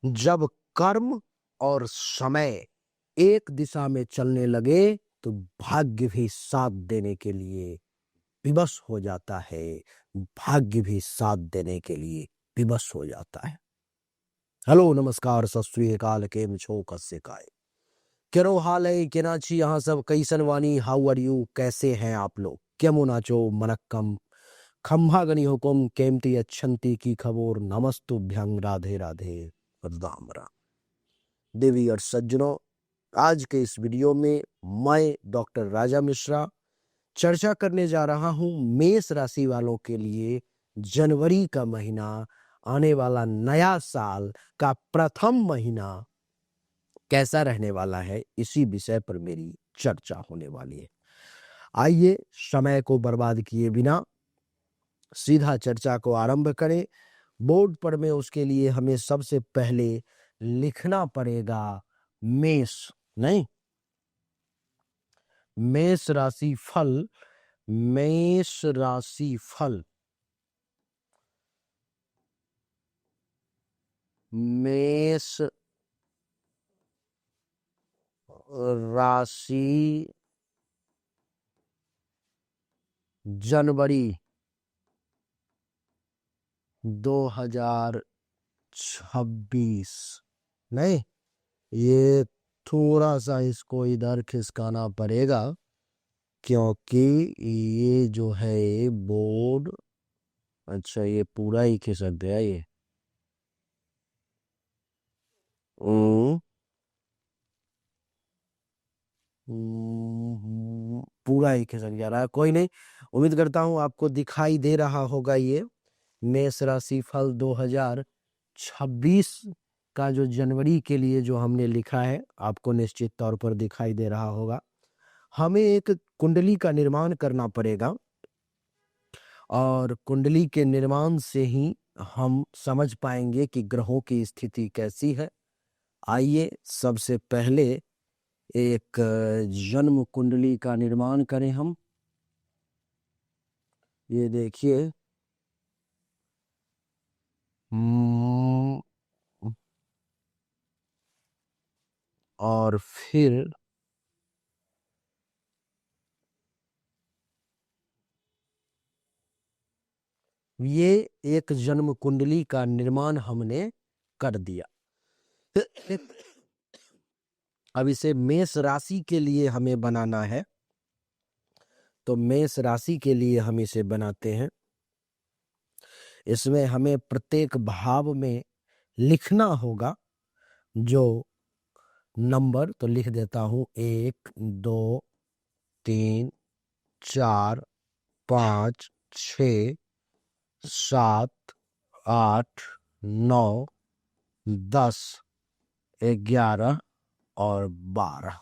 जब कर्म और समय एक दिशा में चलने लगे तो भाग्य भी साथ देने के लिए विवश हो जाता है। भाग्य भी साथ देने के लिए विवश हो जाता है। हेलो नमस्कार सत श्री अकाल, केम छो कस्से काय केरो हाल है केनाची यहाँ सब कैसन वानी, हाउ आर यू, कैसे हैं आप लोग, केमो नाचो मनक्कम खम्भा गनी हुकुम केमती अच्छंती की खबोर नमस्तुभ्यं राधे राधे राम राम। देवी और सज्जनों, आज के इस वीडियो में मैं डॉक्टर राजा मिश्रा चर्चा करने जा रहा हूं मेष राशि वालों के लिए जनवरी का महीना, आने वाला नया साल का प्रथम महीना कैसा रहने वाला है। इसी विषय पर मेरी चर्चा होने वाली है। आइए समय को बर्बाद किए बिना सीधा चर्चा को आरंभ करें। बोर्ड पर में उसके लिए हमें सबसे पहले लिखना पड़ेगा मेष, नहीं मेष राशि फल। मेष राशि फल, मेष राशि जनवरी 2026। नहीं, ये थोड़ा सा इसको इधर खिसकाना पड़ेगा क्योंकि ये जो है बोर्ड, अच्छा ये पूरा ही खिसक गया। ये पूरा ही खिसक जा रहा है। कोई नहीं, उम्मीद करता हूं आपको दिखाई दे रहा होगा। ये मेष राशि फल 2026 का जो जनवरी के लिए जो हमने लिखा है, आपको निश्चित तौर पर दिखाई दे रहा होगा। हमें एक कुंडली का निर्माण करना पड़ेगा और कुंडली के निर्माण से ही हम समझ पाएंगे कि ग्रहों की स्थिति कैसी है। आइए सबसे पहले एक जन्म कुंडली का निर्माण करें हम। ये देखिए, और फिर ये एक जन्म कुंडली का निर्माण हमने कर दिया। अब इसे मेष राशि के लिए हमें बनाना है, तो मेष राशि के लिए हम इसे बनाते हैं। इसमें हमें प्रत्येक भाव में लिखना होगा जो नंबर, तो लिख देता हूं 1 2 3 4 5 6 7 8 9 10 11 और 12।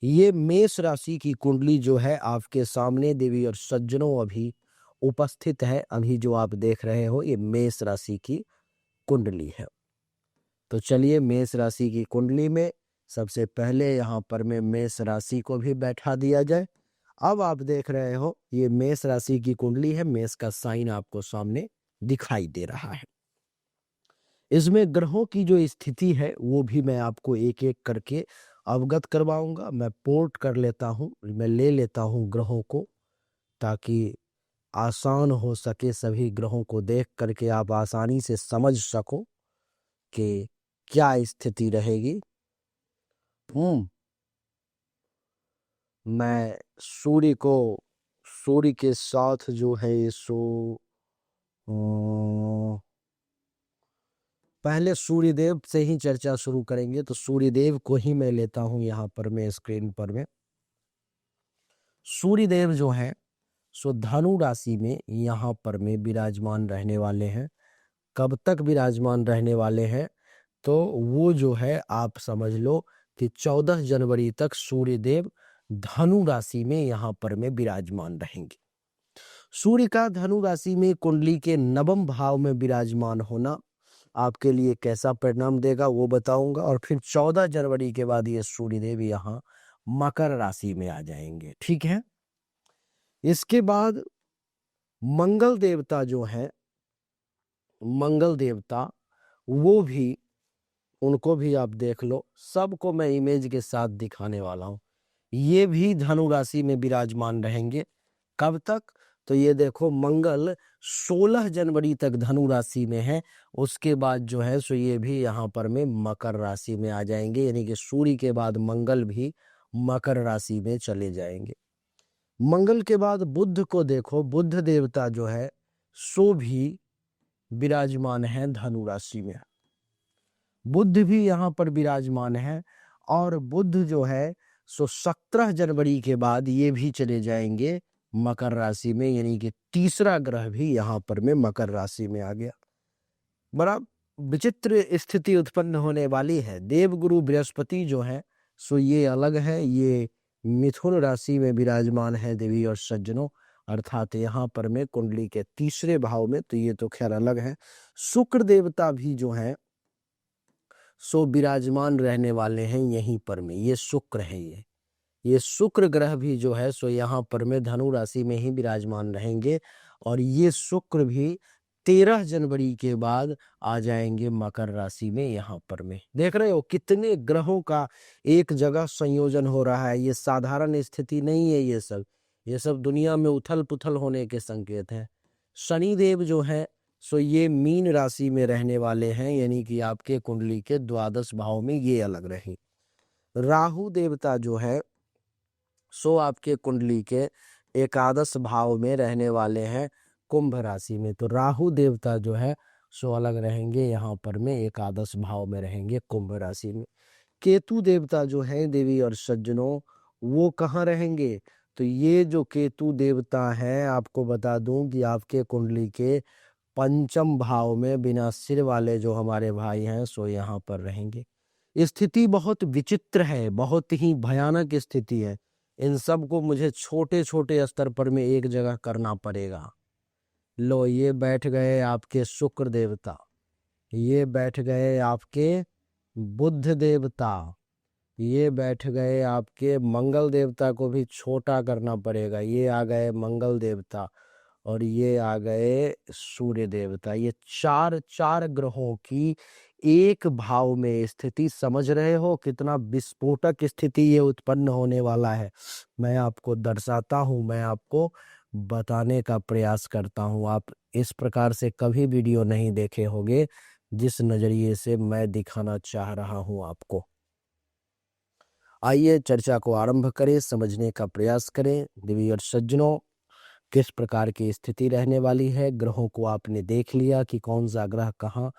ये मेष राशि की कुंडली जो है आपके सामने देवी और सज्जनों अभी उपस्थित है। अभी जो आप देख रहे हो ये मेष राशि की कुंडली है। तो चलिए मेष राशि की कुंडली में सबसे पहले यहाँ पर में मेष राशि को भी बैठा दिया जाए। अब आप देख रहे हो ये मेष राशि की कुंडली है। मेष का साइन आपको सामने दिखाई दे रहा है। इसमें ग्रहों की जो स्थिति है वो भी मैं आपको एक एक करके अवगत करवाऊंगा। मैं पोर्ट कर लेता हूं, मैं ले लेता हूं ग्रहों को, ताकि आसान हो सके सभी ग्रहों को देख करके आप आसानी से समझ सको कि क्या स्थिति रहेगी। मैं सूर्य के साथ जो है पहले सूर्यदेव से ही चर्चा शुरू करेंगे। तो सूर्यदेव को ही मैं लेता हूं यहाँ पर मैं स्क्रीन पर में। सूर्यदेव जो है सो धनु राशि में यहाँ पर में विराजमान रहने वाले हैं। कब तक विराजमान रहने वाले हैं, तो वो जो है आप समझ लो कि 14 जनवरी तक सूर्यदेव धनु राशि में यहाँ पर में विराजमान रहेंगे। सूर्य का धनु राशि में कुंडली के नवम भाव में विराजमान होना आपके लिए कैसा परिणाम देगा वो बताऊंगा। और फिर 14 जनवरी के बाद ये सूर्यदेव यहाँ मकर राशि में आ जाएंगे। ठीक है। इसके बाद मंगल देवता जो है, मंगल देवता वो भी उनको भी आप देख लो, सबको मैं इमेज के साथ दिखाने वाला हूँ। ये भी धनु राशि में विराजमान रहेंगे। कब तक? तो ये देखो, मंगल 16 जनवरी तक धनु राशि में है। उसके बाद जो है सो ये भी यहाँ पर में मकर राशि में आ जाएंगे, यानी कि सूर्य के बाद मंगल भी मकर राशि में चले जाएंगे। मंगल के बाद बुध को देखो, बुध देवता जो है सो भी विराजमान है धनु राशि में। बुध भी यहाँ पर विराजमान है, और बुध जो है सो 17 जनवरी के बाद ये भी चले जाएंगे मकर राशि में, यानी कि तीसरा ग्रह भी यहाँ पर में मकर राशि में आ गया। बड़ा विचित्र स्थिति उत्पन्न होने वाली है। देवगुरु बृहस्पति जो है सो ये अलग है, ये मिथुन राशि में विराजमान है देवी और सज्जनों, अर्थात यहाँ पर में कुंडली के तीसरे भाव में, तो ये तो खैर अलग है। शुक्र देवता भी जो है सो विराजमान रहने वाले हैं यहीं पर में, ये शुक्र है। ये शुक्र ग्रह भी जो है सो यहाँ पर में धनु राशि में ही विराजमान रहेंगे, और ये शुक्र भी 13 जनवरी के बाद आ जाएंगे मकर राशि में। यहाँ पर में देख रहे हो कितने ग्रहों का एक जगह संयोजन हो रहा है। ये साधारण स्थिति नहीं है, ये सब दुनिया में उथल पुथल होने के संकेत हैं। शनि देव जो है सो ये मीन राशि में रहने वाले हैं, यानी कि आपके कुंडली के द्वादश भाव में ये अलग रहे। राहु देवता जो है सो आपके कुंडली के एकादश भाव में रहने वाले हैं कुंभ राशि में, तो राहु देवता जो है सो अलग रहेंगे, यहाँ पर में एकादश भाव में रहेंगे कुंभ राशि में। केतु देवता जो है देवी और सज्जनों, वो कहाँ रहेंगे? तो ये जो केतु देवता है, आपको बता दूं कि आपके कुंडली के पंचम भाव में बिना सिर वाले जो हमारे भाई हैं सो यहाँ पर रहेंगे। स्थिति बहुत विचित्र है, बहुत ही भयानक स्थिति है। इन सब को मुझे छोटे छोटे स्तर पर में एक जगह करना पड़ेगा। लो, ये बैठ गए आपके शुक्र देवता, ये बैठ गए आपके बुध देवता, ये बैठ गए आपके मंगल देवता को भी छोटा करना पड़ेगा, ये आ गए मंगल देवता, और ये आ गए सूर्य देवता। ये चार ग्रहों की एक भाव में स्थिति, समझ रहे हो कितना विस्फोटक स्थिति ये उत्पन्न होने वाला है। मैं आपको दर्शाता हूँ, मैं आपको बताने का प्रयास करता हूँ। आप इस प्रकार से कभी वीडियो नहीं देखे होंगे जिस नजरिए से मैं दिखाना चाह रहा हूँ आपको। आइए चर्चा को आरंभ करें, समझने का प्रयास करें। देवी और सज्जनों, किस प्रकार की स्थिति रहने वाली है। ग्रहों को आपने देख लिया कि कौन सा ग्रह कहाँ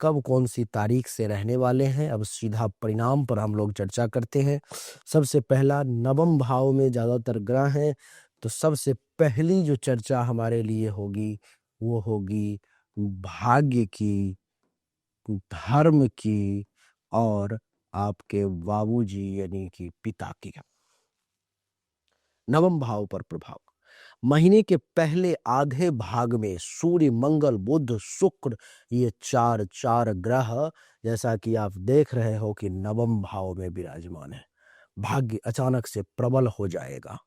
कब कौन सी तारीख से रहने वाले हैं। अब सीधा परिणाम पर हम लोग चर्चा करते हैं। सबसे पहला, नवम भाव में ज्यादातर ग्रह हैं, तो सबसे पहली जो चर्चा हमारे लिए होगी वो होगी भाग्य की, धर्म की, और आपके बाबूजी यानी कि पिता की। नवम भाव पर प्रभाव। महीने के पहले आधे भाग में सूर्य, मंगल, बुध, शुक्र, ये चार ग्रह जैसा कि आप देख रहे हो कि नवम भाव में विराजमान है। भाग्य अचानक से प्रबल हो जाएगा।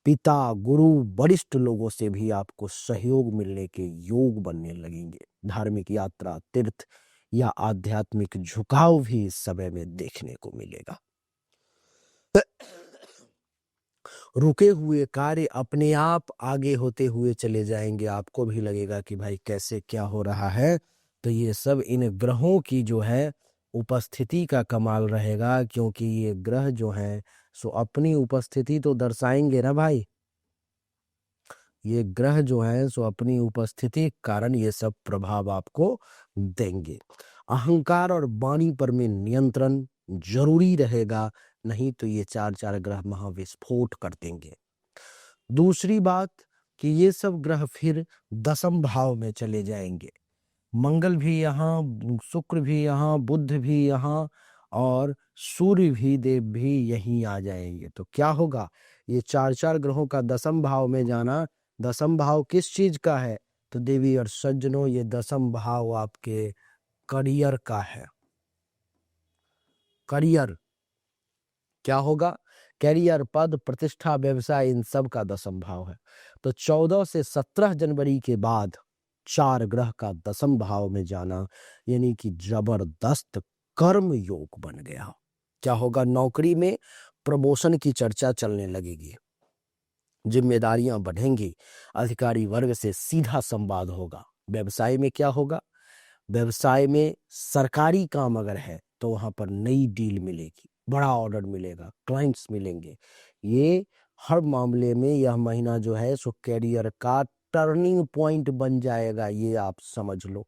पिता, गुरु, वरिष्ठ लोगों से भी आपको सहयोग मिलने के योग बनने लगेंगे। धार्मिक यात्रा, तीर्थ या आध्यात्मिक झुकाव भी इस समय में देखने को मिलेगा। रुके हुए कार्य अपने आप आगे होते हुए चले जाएंगे। आपको भी लगेगा कि भाई कैसे क्या हो रहा है। तो ये सब इन ग्रहों की जो है उपस्थिति का कमाल रहेगा, क्योंकि ये ग्रह जो हैं सो अपनी उपस्थिति तो दर्शाएंगे ना भाई। ये ग्रह जो है सो अपनी उपस्थिति कारण ये सब प्रभाव आपको देंगे। अहंकार और वाणी पर में नियंत्रण जरूरी रहेगा, नहीं तो ये चार ग्रह महाविस्फोट कर देंगे। दूसरी बात कि ये सब ग्रह फिर दसम भाव में चले जाएंगे। मंगल भी यहाँ, शुक्र भी यहाँ, बुध भी यहाँ, और सूर्य भी देव भी यहीं आ जाएंगे। तो क्या होगा? ये चार ग्रहों का दसम भाव में जाना। दसम भाव किस चीज का है? तो देवी और सज्जनों, ये दसम भाव आपके करियर का है। करियर क्या होगा? कैरियर, पद, प्रतिष्ठा, व्यवसाय, इन सब का दसम भाव है। तो 14 से 17 जनवरी के बाद चार ग्रह का दसम भाव में जाना, यानी कि जबरदस्त कर्म योग बन गया। क्या होगा? नौकरी में प्रमोशन की चर्चा चलने लगेगी, जिम्मेदारियां बढ़ेंगी, अधिकारी वर्ग से सीधा संवाद होगा। व्यवसाय में क्या होगा? व्यवसाय में सरकारी काम अगर है तो वहां पर नई डील मिलेगी, बड़ा ऑर्डर मिलेगा, क्लाइंट्स मिलेंगे। ये हर मामले में यह महीना जो है सो कैरियर का टर्निंग पॉइंट बन जाएगा, ये आप समझ लो।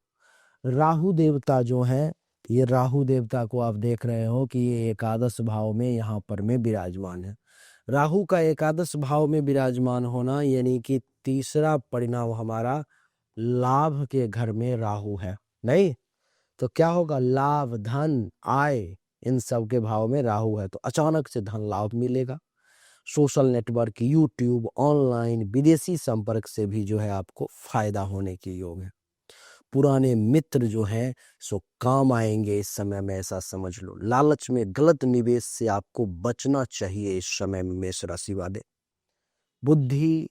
राहु देवता जो है, ये राहु देवता को आप देख रहे हो कि ये एकादश भाव में यहाँ पर में विराजमान है। राहु का एकादश भाव में विराजमान होना यानी कि तीसरा परिणाम हमारा लाभ के घर में राहु है। नहीं तो क्या होगा? लाभ, धन, आय, इन सब के भाव में राहु है तो अचानक से धन लाभ मिलेगा। सोशल नेटवर्क, यूट्यूब, ऑनलाइन, विदेशी संपर्क से भी जो है आपको फायदा होने की योग है। पुराने मित्र जो हैं सो काम आएंगे इस समय में, ऐसा समझ लो। लालच में गलत निवेश से आपको बचना चाहिए इस समय में मेष राशि वाले। बुद्धि,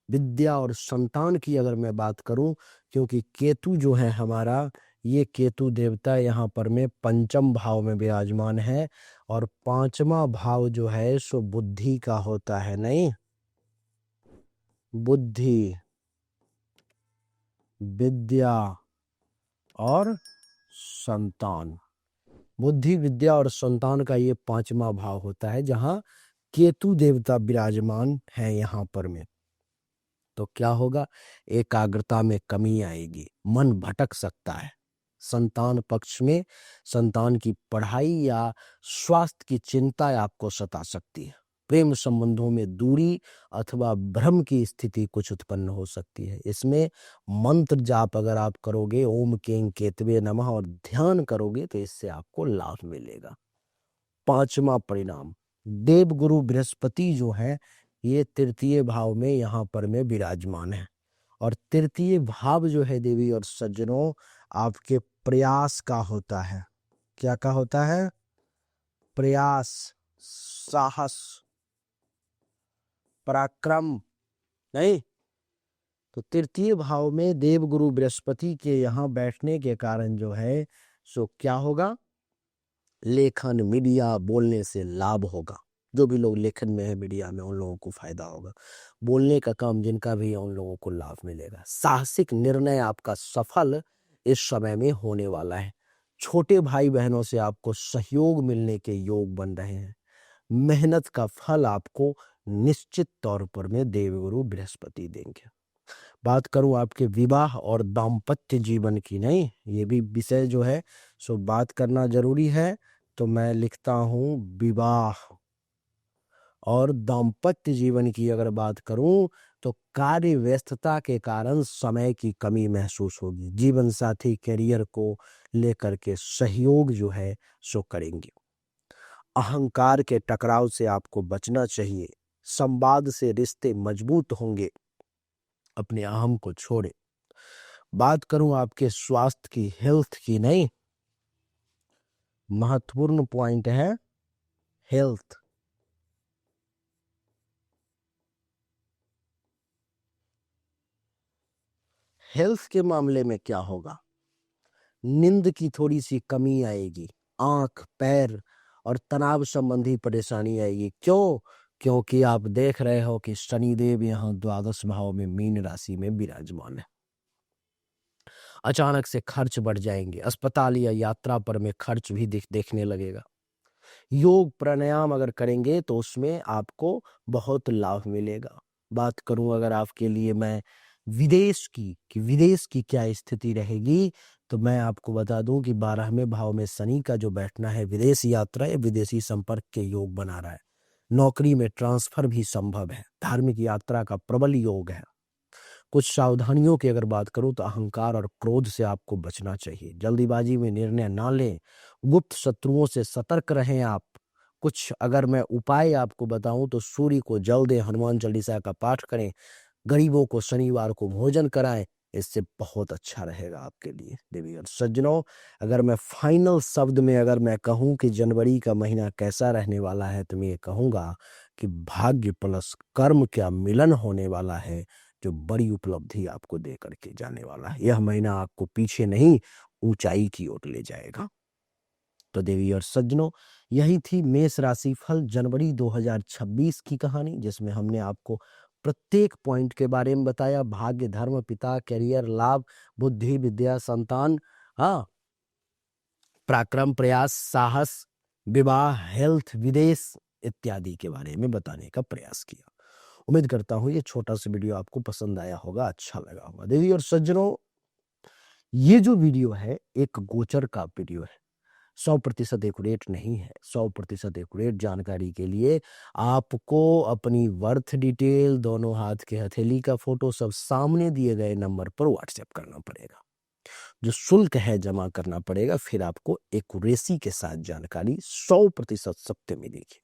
विद्या और संतान की अगर मैं बात करूं, क्योंकि केतु जो है हमारा, ये केतु देवता यहाँ पर में पंचम भाव में विराजमान है और पांचवा भाव जो है सो बुद्धि का होता है। नहीं, बुद्धि, विद्या और संतान, बुद्धि, विद्या और संतान का ये पांचवा भाव होता है जहां केतु देवता विराजमान है यहाँ पर में। तो क्या होगा? एकाग्रता में कमी आएगी, मन भटक सकता है। संतान पक्ष में संतान की पढ़ाई या स्वास्थ्य की चिंता आपको सता सकती है। प्रेम संबंधों में दूरी अथवा भ्रम की स्थिति कुछ उत्पन्न हो सकती है। इसमें मंत्र जाप अगर आप करोगे, ओम कें केतवे नमः, और ध्यान करोगे तो इससे आपको लाभ मिलेगा। पांचवा परिणाम, देवगुरु बृहस्पति जो है ये तृतीय भाव में यहाँ पर में विराजमान है और तृतीय भाव जो है देवी और सज्जनों आपके प्रयास का होता है। क्या का होता है? प्रयास, साहस, पराक्रम। नहीं तो तृतीय भाव में देवगुरु बृहस्पति के यहाँ बैठने के कारण जो है सो क्या होगा? लेखन, मीडिया, बोलने से लाभ होगा। जो भी लोग लेखन में है, मीडिया में, उन लोगों को फायदा होगा। बोलने का काम जिनका भी है उन लोगों को लाभ मिलेगा। साहसिक निर्णय आपका सफल इस समय में होने वाला है। छोटे भाई बहनों से आपको सहयोग मिलने के योग बन रहे हैं। मेहनत का फल आपको निश्चित तौर पर में देवगुरु बृहस्पति देंगे। बात करूं आपके विवाह और दाम्पत्य जीवन की, नहीं ये भी विषय जो है सो बात करना जरूरी है। तो मैं लिखता हूं विवाह और दाम्पत्य जीवन की अगर बात करूं तो कार्य व्यस्तता के कारण समय की कमी महसूस होगी। जीवन साथी करियर को लेकर के सहयोग जो है सो करेंगे। अहंकार के टकराव से आपको बचना चाहिए। संवाद से रिश्ते मजबूत होंगे, अपने अहम को छोड़े। बात करूं आपके स्वास्थ्य की, हेल्थ की, नहीं महत्वपूर्ण पॉइंट है हेल्थ। हेल्थ के मामले में क्या होगा? नींद की थोड़ी सी कमी आएगी, आंख, पैर और तनाव संबंधी परेशानी आएगी। क्यों? क्योंकि आप देख रहे हो कि शनिदेव यहाँ द्वादश भाव में मीन राशि में विराजमान है। अचानक से खर्च बढ़ जाएंगे, अस्पताल या यात्रा पर में खर्च भी देखने लगेगा। योग प्राणायाम अगर करेंगे तो उसमें आपको बहुत लाभ मिलेगा। बात करूं अगर आपके लिए मैं विदेश की, कि विदेश की क्या स्थिति रहेगी, तो मैं आपको बता दूं कि 12वें भाव में शनि का जो बैठना है विदेश यात्रा या विदेशी संपर्क के योग बना रहा है। नौकरी में ट्रांसफर भी संभव है। धार्मिक यात्रा का प्रबल योग है। कुछ सावधानियों की अगर बात करूं तो अहंकार और क्रोध से आपको बचना चाहिए। जल्दीबाजी में निर्णय ना लें। गुप्त शत्रुओं से सतर्क रहें आप। कुछ अगर मैं उपाय आपको बताऊं तो सूर्य को जल दें, हनुमान चालीसा का पाठ करें, गरीबों को शनिवार को भोजन कराएं, इससे बहुत अच्छा रहेगा आपके लिए। देवी और सज्जनों, अगर मैं फाइनल शब्द में अगर मैं कहूं कि जनवरी का महीना कैसा रहने वाला है तो मैं ये कहूंगा कि भाग्य प्लस कर्म का मिलन होने वाला है, जो बड़ी उपलब्धि आपको दे करके जाने वाला है। यह महीना आपको पीछे नहीं ऊंचाई की ओर ले जाएगा। तो देवी और सज्जनों, यही थी मेष राशि फल जनवरी 2026 की कहानी, जिसमें हमने आपको प्रत्येक पॉइंट के बारे में बताया। भाग्य, धर्म, पिता, करियर, लाभ, बुद्धि, विद्या, संतान, हाँ, पराक्रम, प्रयास, साहस, विवाह, हेल्थ, विदेश इत्यादि के बारे में बताने का प्रयास किया। उम्मीद करता हूं ये छोटा सा वीडियो आपको पसंद आया होगा, अच्छा लगा होगा। देवी और सज्जनों, ये जो वीडियो है एक गोचर का वीडियो है, 100% एक्यूरेट नहीं है। 100% एक्यूरेट जानकारी के लिए आपको अपनी बर्थ डिटेल, दोनों हाथ के हथेली का फोटो सब सामने दिए गए नंबर पर व्हाट्सएप करना पड़ेगा। जो शुल्क है जमा करना पड़ेगा, फिर आपको एक्यूरेसी के साथ जानकारी 100% सत्य मिलेगी।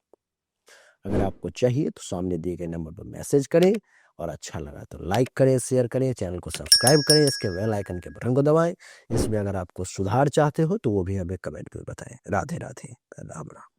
अगर आपको चाहिए तो सामने दिए गए नंबर पर मैसेज करें, और अच्छा लगा तो लाइक करें, शेयर करें, चैनल को सब्सक्राइब करें, इसके बेल आइकन के बटन को दबाएं। इसमें अगर आपको सुधार चाहते हो तो वो भी हमें कमेंट में बताएं। राधे राधे, राम राम।